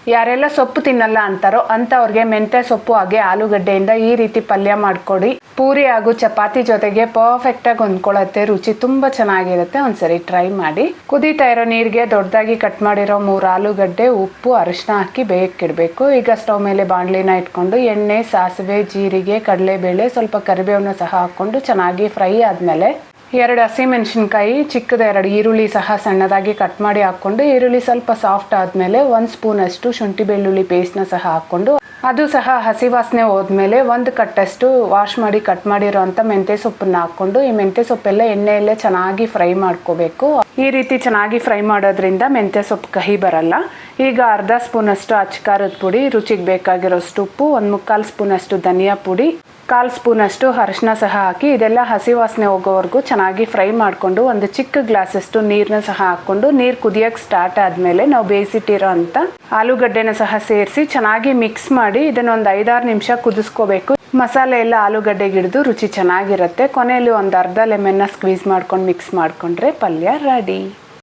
ಯಾರೆಲ್ಲ ಸೊಪ್ಪು ತಿನ್ನಲ್ಲ ಅಂತಾರೋ ಅಂಥವ್ರಿಗೆ ಮೆಂತ್ಯ ಸೊಪ್ಪು ಹಾಗೆ ಆಲೂಗಡ್ಡೆಯಿಂದ ಈ ರೀತಿ ಪಲ್ಯ ಮಾಡಿಕೊಡಿ. ಪೂರಿ ಹಾಗೂ ಚಪಾತಿ ಜೊತೆಗೆ ಪರ್ಫೆಕ್ಟಾಗಿ ಹೊಂದ್ಕೊಳ್ಳುತ್ತೆ. ರುಚಿ ತುಂಬ ಚೆನ್ನಾಗಿರುತ್ತೆ. ಒಂದ್ಸರಿ ಟ್ರೈ ಮಾಡಿ. ಕುದೀತಾ ಇರೋ ನೀರಿಗೆ ದೊಡ್ಡದಾಗಿ ಕಟ್ ಮಾಡಿರೋ 3 ಆಲೂಗಡ್ಡೆ, ಉಪ್ಪು, ಅರಿಶಿನ ಹಾಕಿ ಬೇಯಕ್ಕಿಡಬೇಕು. ಈಗ ಸ್ಟವ್ ಮೇಲೆ ಬಾಣಲಿನ ಇಟ್ಕೊಂಡು ಎಣ್ಣೆ, ಸಾಸಿವೆ, ಜೀರಿಗೆ, ಕಡಲೆಬೇಳೆ, ಸ್ವಲ್ಪ ಕರಿಬೇವನ್ನ ಸಹ ಹಾಕ್ಕೊಂಡು ಚೆನ್ನಾಗಿ ಫ್ರೈ ಆದಮೇಲೆ 2 ಹಸಿಮೆಣಸಿನ್ಕಾಯಿ, ಚಿಕ್ಕದ 2 ಈರುಳ್ಳಿ ಸಹ ಸಣ್ಣದಾಗಿ ಕಟ್ ಮಾಡಿ ಹಾಕ್ಕೊಂಡು ಈರುಳ್ಳಿ ಸ್ವಲ್ಪ ಸಾಫ್ಟ್ ಆದಮೇಲೆ 1 ಸ್ಪೂನಷ್ಟು ಶುಂಠಿ ಬೆಳ್ಳುಳ್ಳಿ ಪೇಸ್ಟ್ನ ಸಹ ಹಾಕ್ಕೊಂಡು ಅದು ಸಹ ಹಸಿ ವಾಸನೆ ಹೋದ್ಮೇಲೆ 1 ಕಟ್ಟಷ್ಟು ವಾಶ್ ಮಾಡಿ ಕಟ್ ಮಾಡಿರೋ ಅಂಥ ಮೆಂತ್ಯ ಸೊಪ್ಪನ್ನ ಹಾಕ್ಕೊಂಡು ಈ ಮೆಂತ್ಯ ಸೊಪ್ಪೆಲ್ಲ ಎಣ್ಣೆಯಲ್ಲೇ ಚೆನ್ನಾಗಿ ಫ್ರೈ ಮಾಡ್ಕೋಬೇಕು. ಈ ರೀತಿ ಚೆನ್ನಾಗಿ ಫ್ರೈ ಮಾಡೋದ್ರಿಂದ ಮೆಂತ್ಯ ಸೊಪ್ಪು ಕಹಿ ಬರಲ್ಲ. ಈಗ ಅರ್ಧ ಸ್ಪೂನಷ್ಟು ಅಚ್ಚ ಖಾರದ ಪುಡಿ, ರುಚಿಗೆ ಬೇಕಾಗಿರೋಷ್ಟು ಉಪ್ಪು, 1/4 ಸ್ಪೂನಷ್ಟು ಧನಿಯಾ ಪುಡಿ, 1/4 ಸ್ಪೂನಷ್ಟು ಅರಿಶಿನ ಸಹ ಹಾಕಿ ಇದೆಲ್ಲ ಹಸಿ ವಾಸನೆ ಹೋಗೋವರೆಗೂ ಚೆನ್ನಾಗಿ ಫ್ರೈ ಮಾಡಿಕೊಂಡು 1 ಚಿಕ್ಕ ಗ್ಲಾಸಷ್ಟು ನೀರನ್ನ ಸಹ ಹಾಕ್ಕೊಂಡು ನೀರು ಕುದಿಯೋಕ್ಕೆ ಸ್ಟಾರ್ಟ್ ಆದಮೇಲೆ ನಾವು ಬೇಯಿಸಿಟ್ಟಿರೋ ಅಂಥ ಆಲೂಗಡ್ಡೆನ ಸಹ ಸೇರಿಸಿ ಚೆನ್ನಾಗಿ ಮಿಕ್ಸ್ ಮಾಡಿ ಇದನ್ನು ಒಂದು 5-6 ನಿಮಿಷ ಕುದಿಸ್ಕೋಬೇಕು. ಮಸಾಲೆ ಎಲ್ಲ ಆಲೂಗಡ್ಡೆಗೆ ಹಿಡಿದು ರುಚಿ ಚೆನ್ನಾಗಿರುತ್ತೆ. ಕೊನೆಯಲ್ಲಿ ಒಂದು ಅರ್ಧ ಲೆಮನ್ನ ಸ್ಕ್ವೀಸ್ ಮಾಡ್ಕೊಂಡು ಮಿಕ್ಸ್ ಮಾಡಿಕೊಂಡ್ರೆ ಪಲ್ಯ ರೆಡಿ.